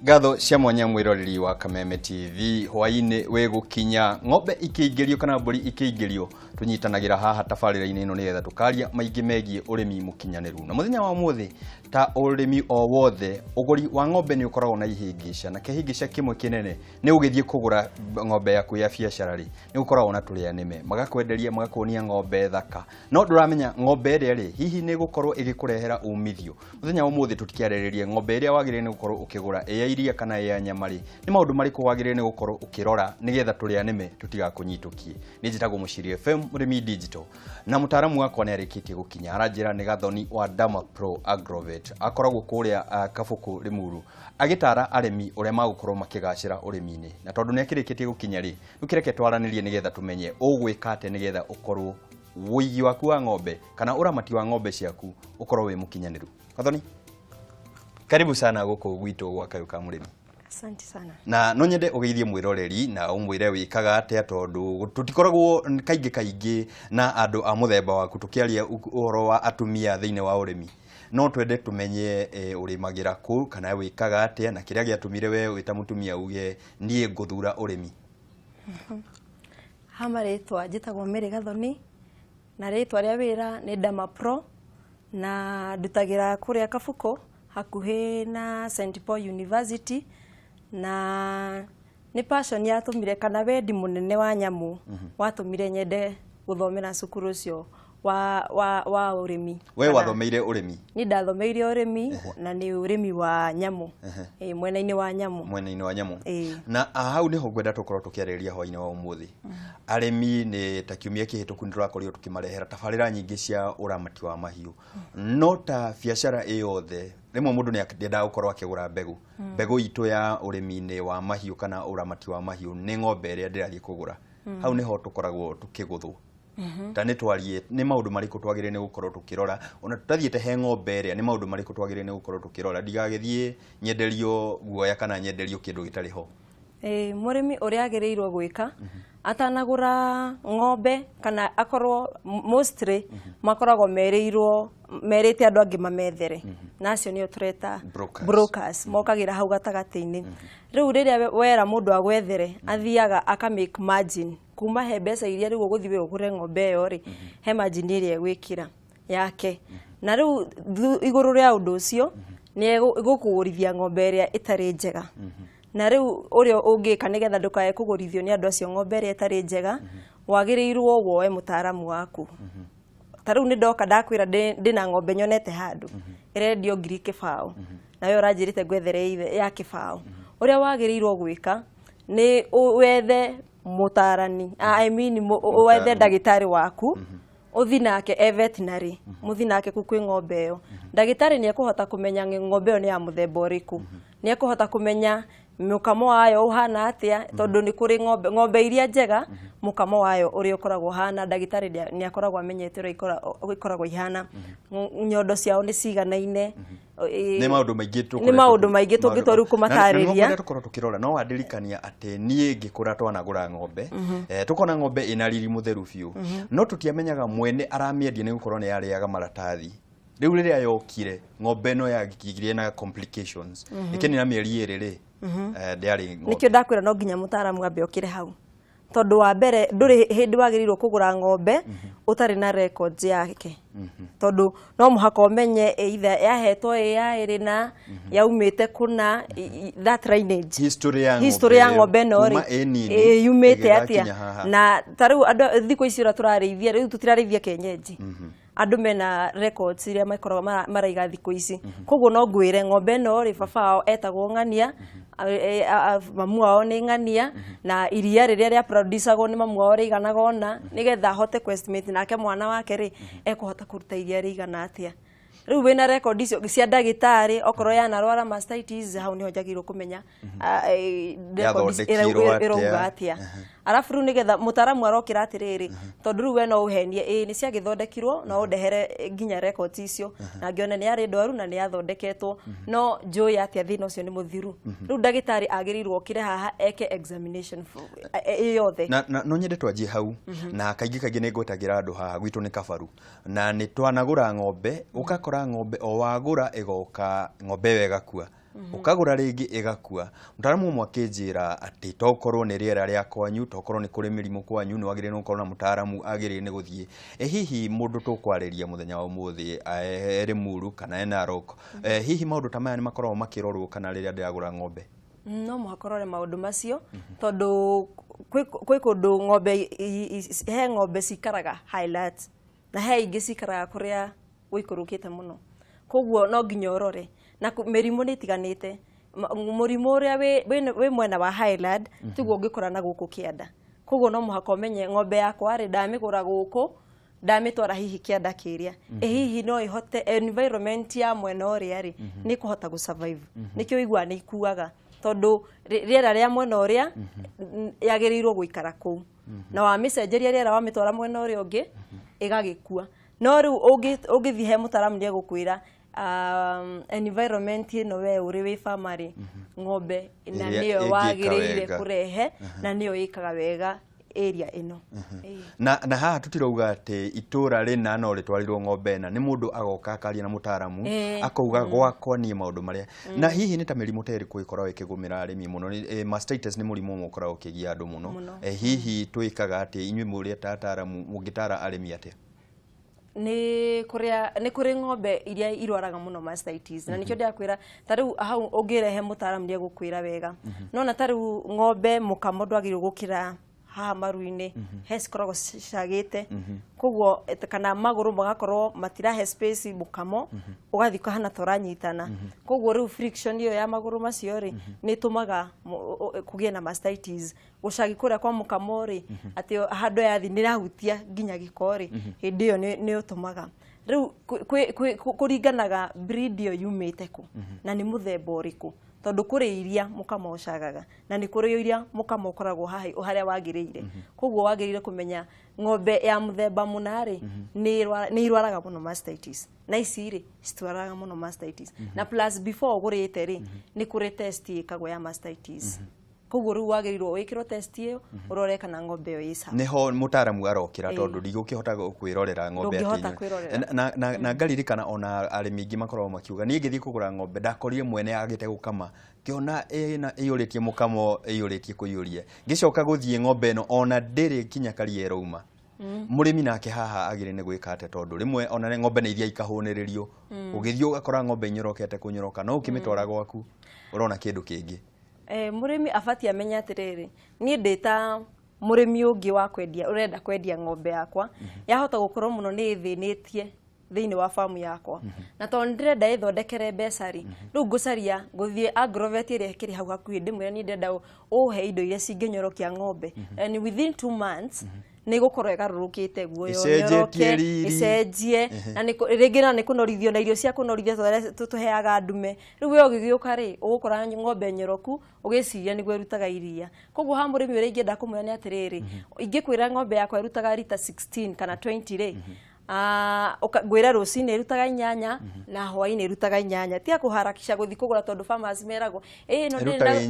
Gatho cia mwanya mwiroreri wa Kameme TV hwaini wegukinya ng'ombe ikiingirio kana mburi ikiingirio tunyitanagira haha tabarira-ini ino nigetha tukaria maingi megie urimi mukinyaniru na muthenya wa muthi ta urimi o wothe uguri wa ng'ombe ni ukoragwo na ihingisha na kihingisha kimwe kinene ni ugithie kugura ng'ombe yaku ya biacara ri ni ukoragwo na turia nime magakwenderia magakuonia ng'ombe thaka no nduramenya ng'ombe ire ri hihi ni gukorwo igikurehera umithio muthenya wa muthi tutikiariririe ng'ombe ire wagire ni gukorwo ukigura iria kana ya nyamari ni maundu mariku wagire ni gukorwo ukirora nigetha turia nime tutigakunyitukie ni njitagwo Muciiri FM murimi digital na mutaramu wakwa ni arikitie gukinya aranjira ni Gathoni wa Dama Pro Agrovet akoragwo kuria Kabuku Limuru agitara aremi uria magukorwo makigacira urimi-ini na tondu ni akirikitie gukinya ri ukireke twaranirie nigetha tumenye ugwika ate nigetha ukorwo wigi waku wa ng'ombe kana uramati wa ng'ombe ciaku ukorwo wi mukinyaniru. Gathoni, karibu sana guku gwitu gwa Kayuka murimi. Asante sana. Na no nyende ugeithie mwiroreri na umwire wikaga atia tondu tutikoragwo kaingi na andu a muthemba waku tukiaria uhoro wa atumia thiine wa urimi. No twende tumenye urimagira ku kana wikaga atia na kiria giatumire we wita mutumia uge nie nguthura urimi. Hama ritwa njitagwo Mary Gathoni na ritwa ria wira ni Dama Pro na ndutagira kuria Kabuku hakuhi na St Paul University na ni passion yatumire kana wendi munene wa nyamu watumire nyende guthomera cukuru cio wa urimi. We wathomeire urimi? Ni ndathomeire urimi na ni urimi wa nyamu. Mwena-ini wa nyamu. Mwena-ini wa nyamu. Na hau niho ngwenda tukorwo tukiarĩrĩria hwainĩ wa umuthi. Aremi ni ta kiumia kihituku ndirakorirwo tukimarehera tabarĩra nyingĩ cia uramati wa mahiũ. No ta biacara iyothe rimwe mundu ni akĩendaga gukorwo akigura mbegu. Mbegu itu ya urimi-ini wa mahiũ kana uramati wa mahiũ ni ng'ombe ĩrĩa ndĩrathiĩ kugura. Hau niho tukoragwo tukiguthwo. Tani twarie ni maundu mariku twagire ni gukorwo tukirora ona tutathiete he ng'ombe ria ni maundu mariku twagire ni gukorwo tukirora ndigagithie nyenderio guoya kana nyenderio kindu gitari ho. Murimi uria agirirwo gwika atanagura ng'ombe kana akorwo mostly makoragwo merite andu angi mamethere nacio ni utureta brokers mokagira hau gatagati-ini riu riria wera mundu agwethere athiaga aka make margin kuma he mbeca iria riu guthie ugure ng'ombe yo ri he margin iria egwikira yake na riu iguru ria undu ucio ni gukugurithia ng'ombe iria itari njega na riu urio ungika nigetha ndukae kugurithio ni andu acio ng'ombe iria itari njega wagirirwo woe mutaramu waku. Tariu ni ndoka ndakwira ndina ng'ombe nyonete handu irendio ngiri kibao nayo uranjirite gwethere ya kibao uria wagirirwo gwika ni wethe mutarani wethe ndagitari waku uthi nake veterinary muthi nake kwi ng'ombe yo ndagitari ni ekuhota kumenya ng'ombe yo ni ya muthemba uriku ni ekuhota kumenya mukamo wayo uhana atia tondu ni kuri ng'ombe iria njega mukamo wayo uri ukoragwo hana ndagitari ni akoragwo amenyete uri ikoragwo ihana nyondo ciao ni ciganaine ni maundu maingi tungitoru kumatariria na tukorwo tukirora no wadirikania ati nie ngikura twanagura ng'ombe tukona ng'ombe ina riri mutheru biu no tutiamenyaga mwene aramiendia ni gukorwo ni yariaga maratathi riu riria yokire ng'ombe no yagigire na complications ikeni na mieri iri nikio ndakwira no nginya mutaramu ambe okire hau tondu wa mbere nduri hindi wagirirwo kugura ng'ombe utari na records yake tondu no muhaka umenye either yahetwo ya irina yaumite kuna that lineage history ya ng'ombe no ri yumite atia na tariu andu thiko icio turarithia riu tutirarithia kenyeji andu mena records iria makoragwo maraiga thiko ici koguo no ngwire ng'ombe no ri baba etagwo Ng'ania mamu wao ni Ng'ania na iria riria ria producergo ni mamu wao riganaga ona nigetha hote estimate nake mwana wake ri ekuhota kuruta iria rigana atia riu wina record icio cia ndagitari okorwo yana rwara mastitis hau niho njagirwo kumenya record iroga atia arafu riu nigetha mutaramu arokira atiriri tondu riu we no uhenie ni cia githondekirwo no undehere nginya records icio na ngione ni ari ndwaru na ni yathondeketwo no njui atia thina ucio ni muthiru riu ndagitari agirirwo kire haha eke examination yothe na no nyende twanjie hau na kaingi ni ngwetagira andu haha gwitu ni Kabaru na ni twanagura ng'ombe ukakora ng'ombe o wagura igoka ng'ombe wega kwa ukagura ringi igakua. Mutaramu mwakinjira ati tokorwo ni riera ria kwanyu, tokorwo ni kuri mirimu kwanyu, ni wagire no korwo na mutaramu agire ni guthie hihi mundu tukwariria muthenya wa umuthi eri Muru kana Narok, hihi maundu ta maya ni makorwo makirorwo kana riria ndiragura ng'ombe? No muhakorore maundu macio tondu kwi kundu ng'ombe he ng'ombe cikaraga highlights na he ingi cikaraga kuria wikurukite muno, koguo no nginya urore na mirimu ni tiganite. Murimu uria wi mwena wa highland tiguo ungikora na guku kianda, koguo no muhaka umenye ng'ombe yakwa ri ndamigura guku ndamitwara hihi kianda kiria hihi no ihote environment ya mwena uria ri ni kuhota gu survive. Nikio igwa ni ikuaga tondu riera ria mwena uria yagirirwo guikara ku na wa micenjeria riera wa mitwara mwena uria ungi igagikua. No riu ungithie he mutaramu ndi gukwira environment ino we uri wi family ng'ombe na niyo wagirire kurehe na niyo ikaga wega area ino. Na haha tutirauga ati itura rina no ritwarirwo ng'ombe na ni mundu agoka akaria na mutaramu akauga gwakwa ni maundu maria na hihi ni ta mirimu teri kuikorwo ikigumira arimi muno. Mastitis ni murimu mukoragwo ukigia andu muno. Hihi twikaga ati inyui muri ataramu mungitara arimi atia? Ni kuri ng'ombe iria irwaraga muno mastitis na nikyo ndakwira tariu hau ungirehe mutaramu ndi gukwira wega. No na tariu ng'ombe mukamo ndwagirwo gukira haha maruine hesikoragwo cagite, koguo kana maguru magakorwo matirahe space mukamo ugathi kahana toranyitana, koguo riu friction iyo ya maguru macio ri ni tumaga kugie na mastitis. Gucagi kuria kwa mukamo ri ati hando yathi nirahutia nginya gikori hindi iyo ni utumaga. Riu kuringanaga breed iyo yumite ku na ni muthemba uriku, tondu kuri iria mukamo ucagaga na ni kuri iria mukamo ukoragwo haria wagirire. Koguo wagirire kumenya ng'ombe ya muthemba munari ni irwaraga muno mastitis na ici ri citwaraga muno mastitis na plus before ugurite ri ni kuri test ikagwo ya mastitis. Koguo riu wagirirwo wikirwo test iyo urore kana ng'ombe iyo isa niho mutaramu arokira tondu ndigukihota kwirorera ng'ombe ati na ngaririkana ona arimi ingi makorwo makiuga ni ngithii kugura ng'ombe ndakorire mwene agite gukama kiona na iyuritie mukamo iyuritie kuyuria ngicoka guthie ng'ombe no ona ndiri kinya kariera uma murimi nake haha agire ni gwika ate tondu rimwe ona ng'ombe ni ithia ikahuniririo ugithii ugakora ng'ombe inyorokete kunyoroka no ukimitwara gwaku urona kindu kingi. Murimi afati amenya atiriri ni ndita murimi ungi wa kwendia urenda kwendia ng'ombe yakwa yahota gukorwo muno ni thinitie thiini wa famu yakwa na tondu ndirenda ithondekere besari riu ngucaria nguthie agrovet iria kiri hau hakuhi ndimwira ni ndenda uhe indo iria cinginyorokia ng'ombe and within 2 months ni gukorwo igarurukite guoyo nyoroke icenjie na ringira ni kunorithio na irio cia kunorithio tuheaga ndume riu we ugigiuka ri ugukora ng'ombe nyoroku ugiciria ni gwerutaga iria. Koguo ha murimi uria ingenda kumwira ni atiriri ingikwira ng'ombe yakwa irutaga lita 16 kana 20 ri gwira rucini irutaga 8 na hwaini irutaga 8 tia kuharakisha guthi kugura tondu farmers merago no ndenda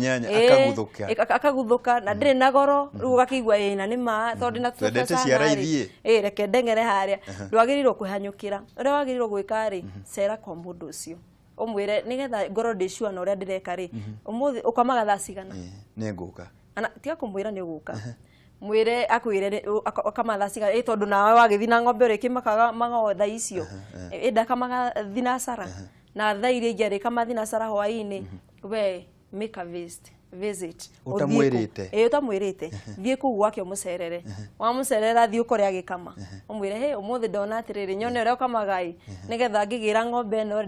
akaguthuka na ndire na goro riu gakigwa na nima tondu na twendete ciaraithie reke ndengere haria ndwagirirwo kwihanyukira uria wagirirwo gwika ri cera kwa mundu ucio umwire nigetha ngoro ndicua na uria ndireka ri umuthi ukamaga thaa cigana ni nguka ana tia kumwira ni uguka mwire akwire akamatha ciga tondu nawe wagithi na ng'ombe ri kimakaga magotha icio enda kamaga thinasara na thaa iria ingeri kamathina hwaini we make a visit utamwirite utamwirite thie ku gwake umucerere wa mucerera thie ukore agikama umwire he umuthi ndona atiriri nyone uria ukamagai nigetha ngigira ng'ombe no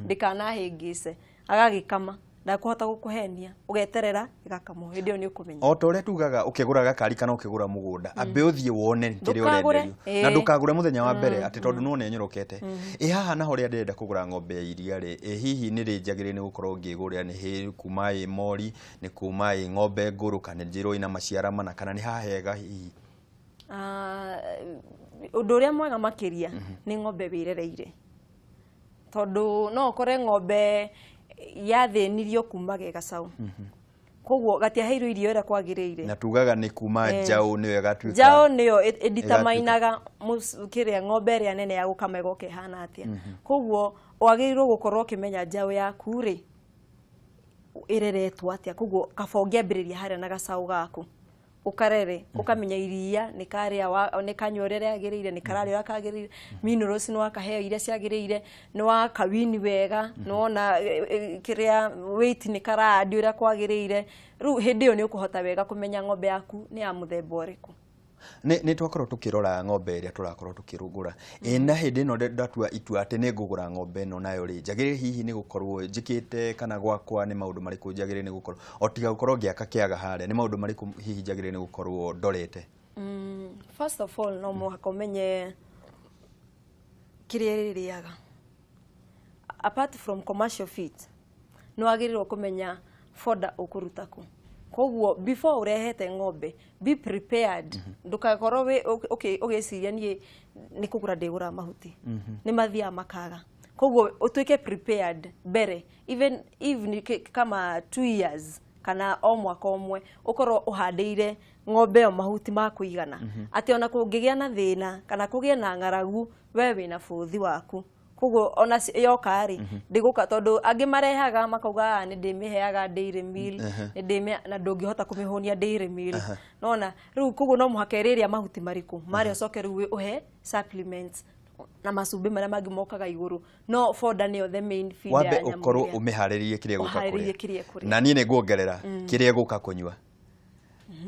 ndikanahingice agagikama na kuhota gukuhenia ugeterera igakamo hindi yo ni ukumenya o tore tugaga ukigura gakari kana ukigura mugunda ambe uthie wone kiri urenderio na ndukagure muthenya wa mbere ati tondu no nyorokete haha naho ria ndenda kugura ng'ombe ya iria ri hihi ni ri njagire ni gukorwo ngigurira ni hi kuma i mori ni kuma i ng'ombe nguru kana njiro ina maciara mana kana ni hahega hihi undu uria mwega makiria ni ng'ombe wirereire tondu no ukore ng'ombe yathenirio kuma gegacau koguo gatiaheirwo irio ira kwagiriire na tugaga ni kuma njau niyo gatuika njau niyo editamainaga mukiria ng'ombe ria nene ya gukama igoke hana atia koguo wagirirwo gukorwo kimenya njau yaku ri ireretwo atia kuguo kaba ungiambiriria haria na gacaũ gaku ukarere ukamenya iria ni karia ni kanywa rere agirire ni kararia akagirire minerals no akaheo iria ciagirire no akawini wega no na kiria weight ni karadi uria kwagirire ru hindi yo ni ukuhota wega kumenya ng'ombe yaku ni ya muthemba uriku ni twakorwo tukirora ng'ombe iria turakorwo tukirugura na hindi no ndatua itua ati ni ngugura ng'ombe no nayo ri njagire hihi ni gukorwo njikite kana gwakwa ni maundu mariku njagire ni gukorwo o tiga gukorwo ngiaka kiaga haria ni maundu mariku hihi njagire ni gukorwo ndorete first of all no muhaka umenye kiria ririaga apart from commercial feed no agirirwo kumenya foda ukurutaku koguo before urehete ng'ombe be prepared ndukakorwo we ugiciria ni kugura ndigura mahuti ni mathia makaga koguo utuike prepared bere even kama 2 years kana o mwaka omwe ukorwo uhandeire ng'ombe o mahuti ma kuigana ati ona kungigia na thina kana kugie na ngaragu we wina buthi waku koguo ona yokari ndiguka tondu angi marehaga makauga ni ndimiheaga dairy meal ni ndime na ndungihota kumihonia dairy meal nona riu koguo no muhaka iriria mahuti mariku mari ucoke riu uhe supplements na masumbi maria mangi mokaga iguru no foda ni the main feed ya nyamũ wabe ukorwo umiharirie kiria guka kuria na nie ni nguongerera kiria guka kunywa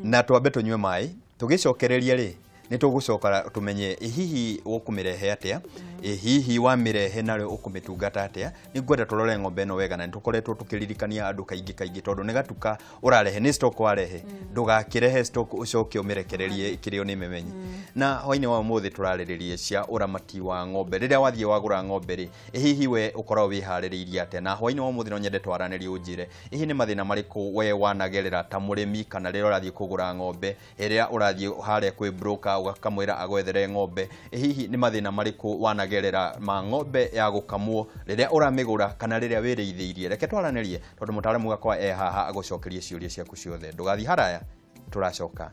na twambe tunywe mai tugicokereria ri ni tugucoka tumenye hihi ukumirehe atia hihi wa mirehe nayo ukumitungata atia ni ngwenda turore ng'ombe no wega na nitukoretwo tukiririkania andu kaingi tondu ni gatuka urarehe ni stock warehe ndugakirehe stock ucoke umirekererie ikirio ni memenyi na hoine wa muthi turariririe cia uramati wa ng'ombe riria wathie wagura ng'ombe ri hihi we ukorwo wihaririirie atia na hoine wa muthi no nyende twaranirie unjire hihi ni mathina mariku we wanagerera ta murimi kana riria urathie kugura ng'ombe iria urathie hare kwi broker ugakamwira agwethere ng'ombe hihi ni mathina mariku wanagerera ma ng'ombe ya gukamwo riria uramigura kana riria wireithiirie reke twaranirie tondu mutaramu gakwa haha agucokerie ciuria ciaku ciothe ndugathi haraya turacoka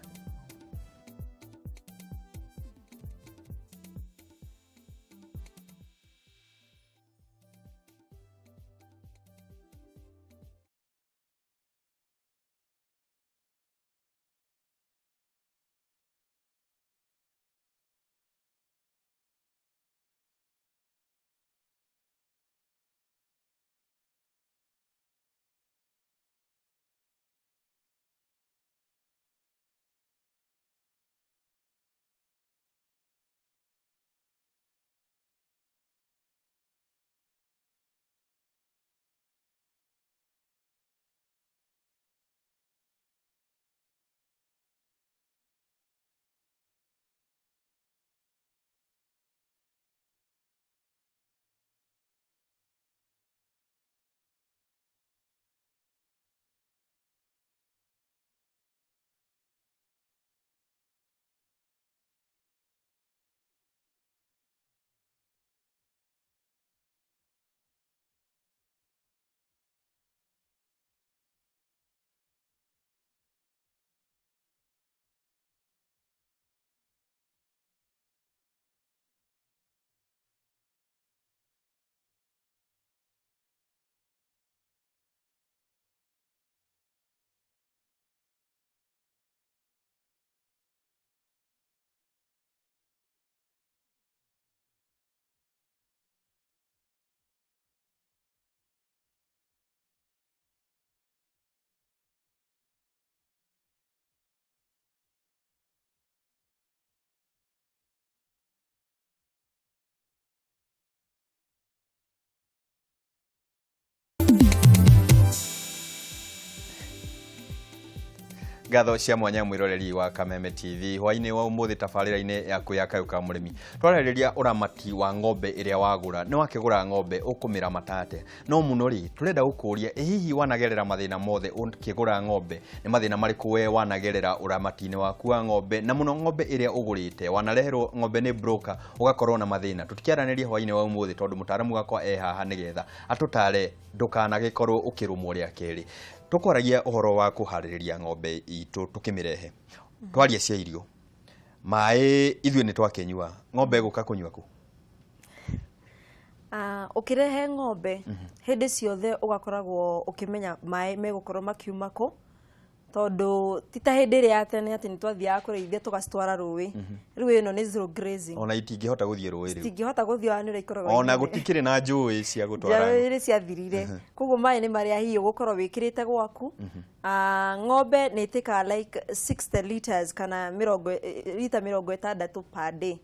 Gatho cia mwanya mwiroreri wa Kameme TV hwaini wa umuthi tabarira-ini yaku ya Kayuka Murimi twarariria uramati wa ng'ombe iria wagura ni wakigura ng'ombe ukumira matate no muno ri turenda gukuria hihi wanagerera mathina mothe ukigura ng'ombe ni mathina mariku we wanagerera uramati-ini waku wa ng'ombe na muno ng'ombe iria ugurite wanareherwo ng'ombe ni broker ugakorwo na mathina tutikiaraniria hwaini wa umuthi tondu mutaramu gakwa haha nigetha atutare ndukanagikorwo ukirumwo ria keri tukoragia uhoro wa kuhaririria ng'ombe itu tukimirehe twaria cia irio mai ithwe ni twakenyua ng'ombe guka kunywa ku Ukirehe ng'ombe hindi ciothe ugakoragwo ukimenya mai megukorwo makiuma ko tondu tita hindi ri atene ati ni twathiaga kureithia tugacitwara ruwi riu ino ni zero grazing ona itingihota guthie ruwi riu itingihota guthie wani ri ikoragwo ona gutikire na njui cia gutwara njui cia thirire koguo mai ni maria hiyo gukorwo wikirite gwaku ng'ombe ni itikaga like 60 liters kana lita 60 per day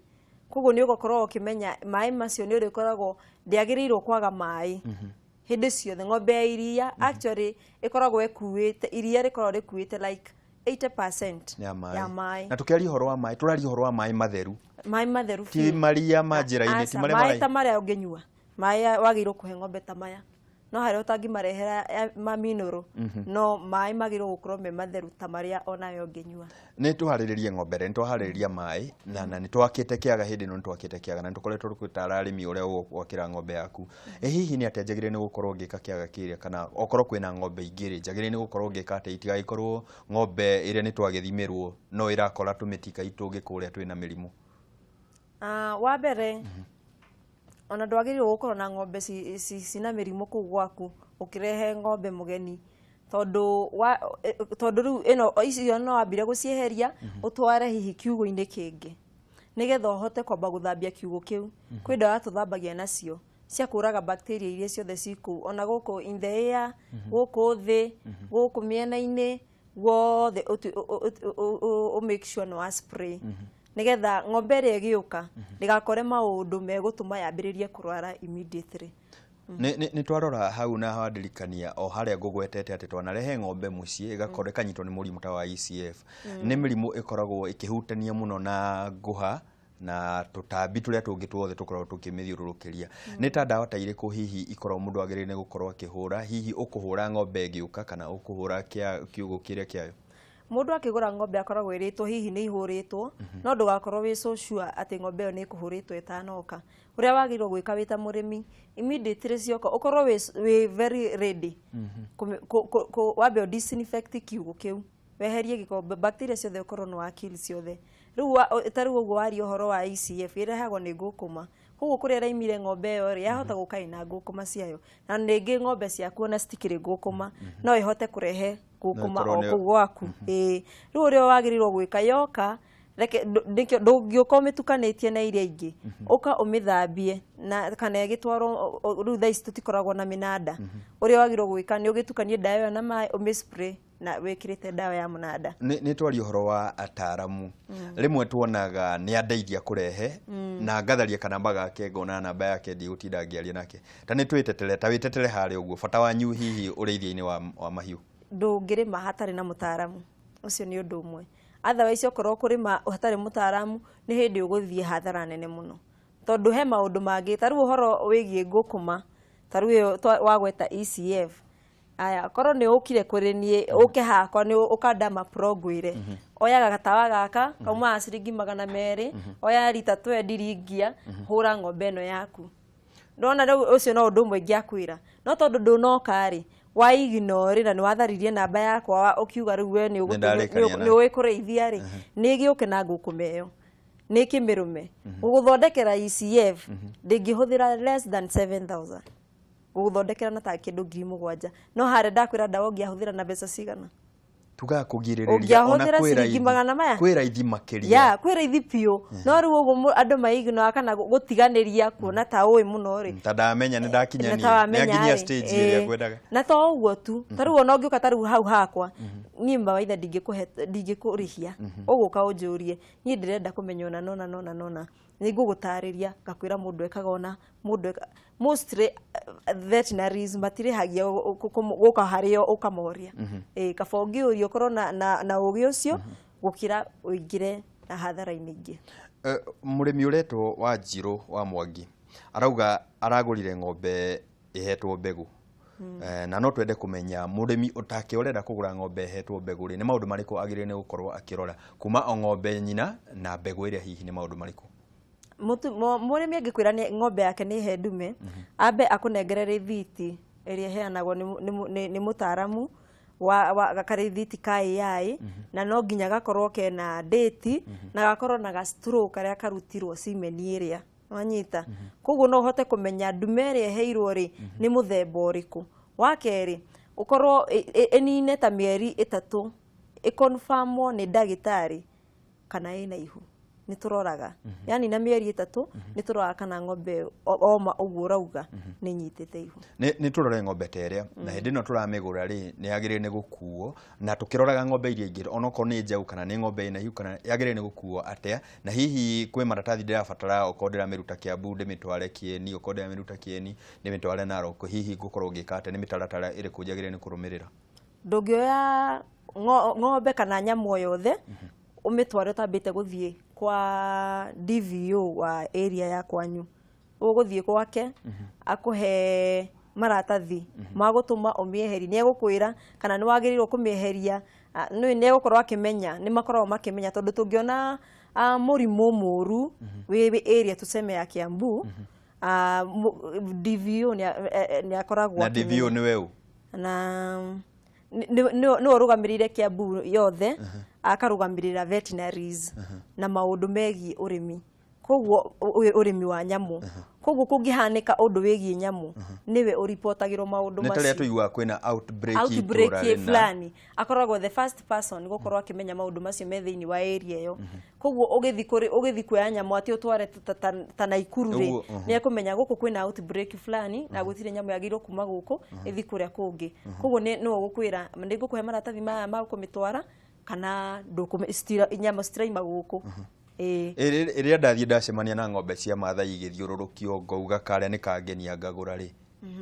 koguo ni ugokorwo ukimenya mai macio ni urikoragwo ndiagirirwo kwaga mai hindi ciothe ng'ombe ya iria actually ikoragwo ekuite iria rikoragwo rikuite like 80% ya mai na tukiari horo wa mai turari horo wa mai matheru ti maria manjira-ini ti mai ta maria ungenyua mai wagirwo kuhe ng'ombe ta maya no hari utangimarehera maminoro no mai magirwo gukorwo me matheru ta maria onayo ungenyua ni tuhariririe ng'ombe ni tuhaririria mai na ni twakite kiaga hindi no twakite kiaga na tukoretwo rukwitara arimi uria gwakira ng'ombe yaku hihi ni atenjagire ni gukorwo ngika kiaga kiria kana okorwo kwina ng'ombe ingiri njagire ni gukorwo ngika ate itigagikorwo ng'ombe iria ni twagithimirwo no irakora tumitika itungi kuria twina mirimu wa mbere ona ndwagiririo gukorwo na ng'ombe cina mirimu kuu gwaku ukirehe ng'ombe mugeni tondu riu ino icio no wambire gucieheria utware hihi kiugo-ini kingi nigetha uhote kwamba guthambia kiugo kiu kwi ndawa tuthambagia nacio cia kuraga bacteria iria ciothe ciku ona guku in the air guku thi guku miena-ini guothe make sure no spray nigetha ng'ombe ĩrĩa ĩgĩũka ndigakore maũndũ megũtũma yambĩrĩrie kurwara immediately ni twarora hau na hadirikania o haria ngugwetete ati twanarehe ng'ombe mucii igakore kanyitwo ni murimu ta wa ECF ni mirimu ikoragwo ikihutania muno na nguha na tutambi turia tungi tuothe tukoragwo tukimithiururukiria ni ta ndawa ta iriku hihi ikorwo mundu agirine gukorwo akihura hihi ukuhura ng'ombe ĩgĩũka kana ukuhura kiugo kiria kiayo mundu akigura ng'ombe akoragwo iritwo hihi ni ihuritwo no ndugakorwo wi so sure ati ng'ombe iyo ni kuhuritwo itanoka uria wagirwo gwika wita murimi immediately cioka ukorwo we very ready wambe disinfect kiugo kiu weherie giko bacteria ciothe ukorwo no akill ciothe riu tariu uguo wari uhoro wa ECF irehagwo ni ngukuma koguo kuria raimire ng'ombe iyo ri yahota gukaina ngukuma ciayo na ningi ng'ombe ciaku na stikire ngukuma no ihote kurehe ngukuma o gwaku riu uria wagirirwo gwika yoka reke ndungioka umitukanĩtie na iria ingĩ uka umithambie na kana igitwaro riu thaici tutikoragwo na minada uria wagirwo gwika ni ugitukanie ndawa ĩyo na mai umispray na wekirite ndawa ya munada ni twari uhoro wa ataramu rimwe tuonaga ni andeithia kurehe na ngatharia kana mbaga ngona namba yake ndi gutinda ngiaria nake ta ni twitetere ta witetere hari uguo bata wanyu hihi ureithia-ini wa mahiu ndungirima hatari na mutaramu ucio ni undu umwe otherwise okorwo kurima hatari mutaramu ni hindi uguthie hathara nene muno tondu he maundu mangi taru uhoro wigie ngukuma taru wagweta ECF aya korwo ni ukire kurenie uke hakwa ni ukandama progwire oyaga gatawa gaka kauma ciringi 200 oya lita 2 ndiringia hura ng'ombe ino yaku ndona riu ucio no undu umwe ngiakwira no tondu ndunoka ri wa ignore na ni watharirie namba yakwa ukiuga riu we ni wikureithia ri ni giuke na ngukuma iyo ni kimirume guguthondekera ECF ndingihuthira less than 7,000 guguthondekera na ta kindu 7,000 no hare ndakwira ndawo ngiahuthira na mbeca cigana tuga kugiririria ona kwira ithi makiria kwira ithi pio no riu uguo andu maigino kana gutiganiria kuona ta ui muno ri tandamenya ni ndakinyania ni aginya stage iria kwendaga na to uguo tu tariu ona ungiuka tariu hau hakwa ni mbawaitha ndingikurihia uguka unjurie ni ndirenda kumenya ona nona nigugutariria ngakwira mundu ekaga ona mundu mostly veterinaries matirihagia guka hario ukamoria kafongi urio korwo na ugi ucio gukira uingire na hathara-ini ingi murimi uretwo wa Njiro wa Mwangi arauga aragurire ng'ombe ihetwo mbegu na no twende kumenya murimi utake urenda kugura ng'ombe ihetwo mbegu ri ni maundu mariku agire ni gukorwo akirora kuma o ng'ombe nyina na mbegu iria hihi ni maundu mariku murimi angikwira ni ng'ombe yake ni he ndume ambe akunengerere thiti iria heanagwo ni mutaramu wa karithiti kai na no nginya gakorwo kena date na gakorwo na ga stroke aria karutirwo simeni iria wanyita koguo no hote kumenya ndume ĩrĩa ĩheirwo ri ni muthemba ũrĩkũ. Wa kerĩ ukorwo enine ta mĩeri 3 ikonfirmwo ni ndagĩtarĩ kana ina ihu ni turoraga yani na mĩeri 3 ni turoraga kana ng'ombe oma ũguo rauga ni nyitĩte ihu. Ni turore ng'ombe teria na hindi no turamigura ri ni yagire ni gukuo na tukiroraga ng'ombe iria ingĩ onoko ni njau kana ni ng'ombe ina ihu kana yagire ni gukuo atia na hihi kwe maratathi ndirabatara okondera miruta Kiambu ndimitware Kieni okondera miruta Kieni ndimitware Narok hihi gukorwo ngikate ni mitaratara iri kujagire ni kurumirira ndungioya ng'ombe kana nyamu yothe umitware tabite guthie kwa DVO wa area ya kwanyu uguthie kwake akuhe maratathi magutuma umieheri ni egukwira kana ni wagirirwo kumieheria ni egukorwo akimenya ni makorwo makimenya tondu tungiona murimu muru we area tuseme ya Kiambu DVO ni akoragwo na DVO ni weu na no rugamirire Kiambu yothe akarugamirira veterinaries na maundu megi urimi koguo urimi wa nyamu koguo kungihanika undu wegi nyamu niwe uripotagirwo maundu macio netaria tuigwa kwina outbreak fulani akoragwo the first person gukorwo akimenya maundu macio me thiini wa area yo koguo ugithi kuya nyamu ati utware ta Naikuru ri ni akumenya guku kwina outbreak fulani na gutire nyamu yagirwo kuma guku ithi kuria kungi koguo no gukwira ndi gukuhe maratathi ma kumitwara kana ndukumistira inyama stiraima guku iria ndathie ndacemania na ng'ombe cia Maathai igithiururukio ngauga karia ni kangenia ngagura ri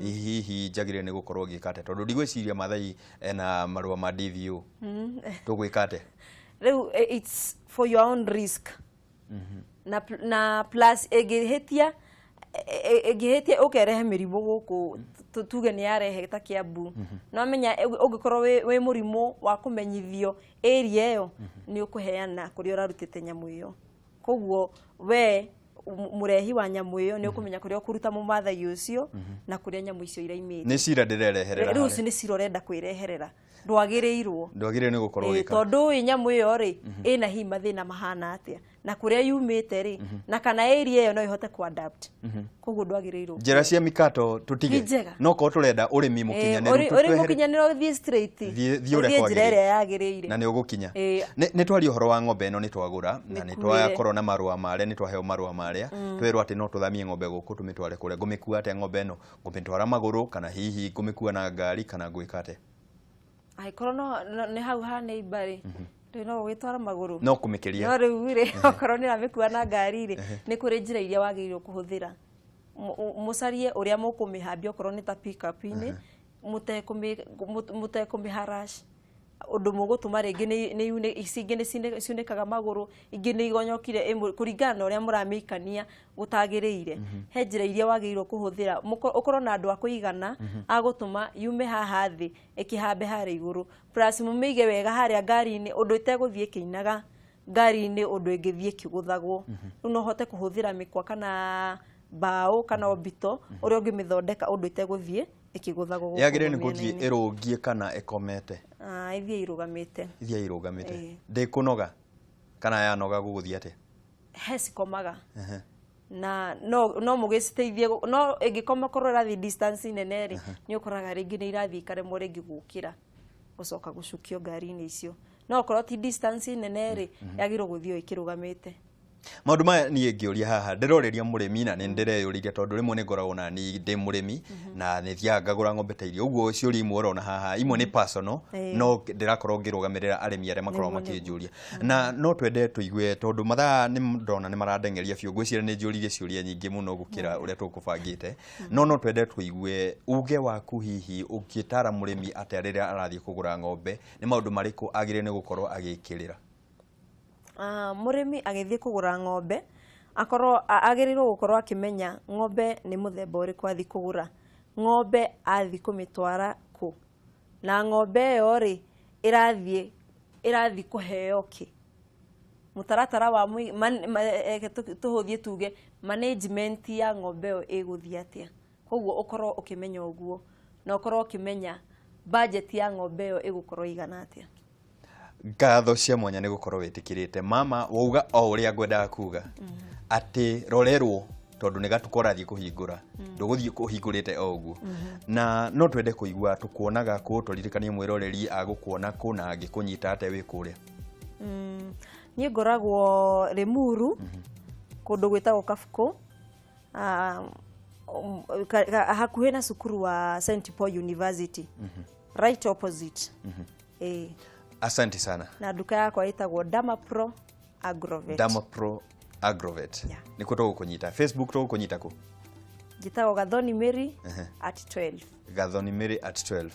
hihi njagire ni gukorwo ngikate tondu ndigwiciria Maathai ena marua ma DVO tugwikate riu it's for your own risk na plus egihitia ukerehe mirimu guku tuge ni yarehe ta Kiambu no menya ungikorwo we murimu wa kumenyithio area yo ni ukuheana kuri urarutite nyamu iyo koguo we murehi wa nyamu iyo ni ukumenya kuri ukuruta mu Maathai ucio na kuri nyamu icio iraimite ni cira ndirereherera riu ni cira urenda kwireherera ndwagirirwo ni gukorwo wika tondu nyamu iyo ri ina hi mathina mahana atia na kuria yumite ri na kana area iyo no ihote ku adapt koguo ndwagirirwo njira cia mikato tutige no ko turenda urimi mukinyaniru uri mukinyaniro thie straight thie njira ria yagirire na ni ugukinya ni twari uhoro wa ng'ombe no ni twagura na ni twakorwo na marua mare ni twaheo marua mare twerwo ati no tuthamie ng'ombe guku tumitware kure ngumikua ate ng'ombe no ngumitwara maguru kana hihi ngumikua na ngari kana gwikate ai korona ni hau ha nei bari no gwitwara maguru no kumikiria no riu ri okorwo ni ramikua na ngari ri ni kuri njira iria wagirirwo kuhuthira musarie uria mukumihambia okorwo ni ta pick up ini mutekumiharash undu mugutuma ringi ni yune icingi ni ciunikaga maguru ingi ni igonyokire kuringana uria muramikania gutagirire he njira iria wagirirwo kuhuthira ukorwo na andu akuigana agutuma yume haha thi ikihambe hari iguru plus mumige wega haria ngari-ini undu iteguthie kiinaga ngari-ini undu ingithie kiguthagwo no hote kuhuthira mikwa kana bao kana obito uria ungimithondeka undu iteguthie ikiguthagwo yagire ni guthie irungie kana ikomete ithie irugamite ndikunoga kana yanoga guguthie ate hesikomaga na no mugiciteithie no ingikoma korwo rathi distance nene ri ni ukoraga ringi ni irathi kare mo ringi gukira gucoka gucukio ngari-ini icio no korwo ti distance nene ri yagirwo guthio ikirugamite maundu maya ni ngiuria haha ndiroreria murimi na ni ndireyuriria tondu rimwe ni ngoragwo na ni ndi murimi na ni thiaga ngagura ng'ombe ta irio uguo ciuri imwe urona haha imwe ni personal no ndirakorwo ngirugamirira arimi aria makorwo makinjuria na no twende tuigue tondu mathaa ni ndona ni maradengeria biu ngwicira ni njuririe ciuria nyingi muno gukira uria tukubangite no twende tuigue uge waku hihi ungitara murimi atia riria arathie kugura ng'ombe ni maundu mariku agire ni gukorwo agikirira murimi agithie kugura ng'ombe akorwo agirirwo gukorwo akimenya ng'ombe ni muthemba uriku athi kugura ng'ombe athi kumitwara ku na ng'ombe yo ri irathi kuheo ki mutaratara wa tuhuthie tuge management ya ng'ombe yo iguthie atia koguo ukorwo ukimenya uguo na ukorwo ukimenya budget ya ng'ombe yo igukorwo igana atia ngatho cia mwanya ni gukorwo witikirite mama wauga o uria ngwendaga kuga ati rorerwo tondu nä gatukorathie kå hingå ndågåthiä kå hingå rä te oguo na no twende kå igua tå kuonaga kå twaririkanie mwäroreri agå kuona kå na angä kå nyita ate wä kå rä a niä ngoragwo Limuru kũndũ gwĩtagwo Kabukũ hakuhĩ na cukuru wa St Paul University right opposite. Asante sana. Na duka yakwa ĩtagwo Damapro Agrovet. Damapro Agrovet. Nĩ kũ tũgũkũnyita? Facebook tũgũkũnyita kũ? Njĩtagwo Gathoni Mary at 12. Gathoni Mary at 12.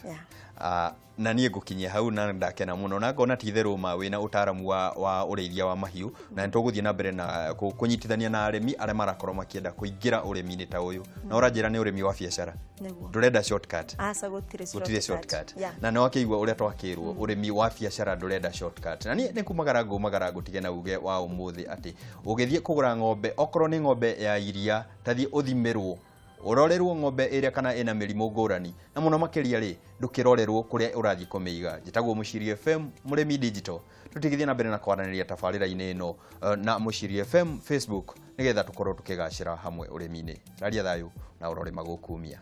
Na niĩ ngũkinyia hau na ndakena mũno na ngona ti therũ ma wĩna ũtaramu wa ũrĩithia wa mahiũ na nĩtũgũthiĩ na mbere na kũnyitithania na arĩmi arĩa marakorwo makĩenda kũingĩra ũrĩmi-inĩ ta ũyũ na ũranjĩra nĩ ũrĩmi wa biacara ndũrenda shortcut. Gũtirĩ shortcut. Na nĩ wakĩigua ũrĩa twakĩrwo ũrĩmi wa biacara ndũrenda shortcut na niĩ nĩ kumagara ngũtige na uge wa ũmũthĩ atĩ ũgĩthiĩ kũgũra ng'ombe okorwo nĩ ng'ombe ya iria tathiĩ ũthimirwo urorerwo ng'ombe ĩrĩa kana ĩna mĩrimũ ngũrani na mũno makĩria rĩ ndũkĩrorerwo kũrĩa ũrathiĩ kũmĩiga. Njĩtagwo Mũciri FM mũrĩmi digital tũtigithie na mbere na kwaranĩria tabarĩra-inĩ ĩno na Mũciri FM Facebook nĩgetha tũkorwo tũkĩgacĩra hamwe ũrĩmi-inĩ. Raria thayũ na ũrore magũkumia.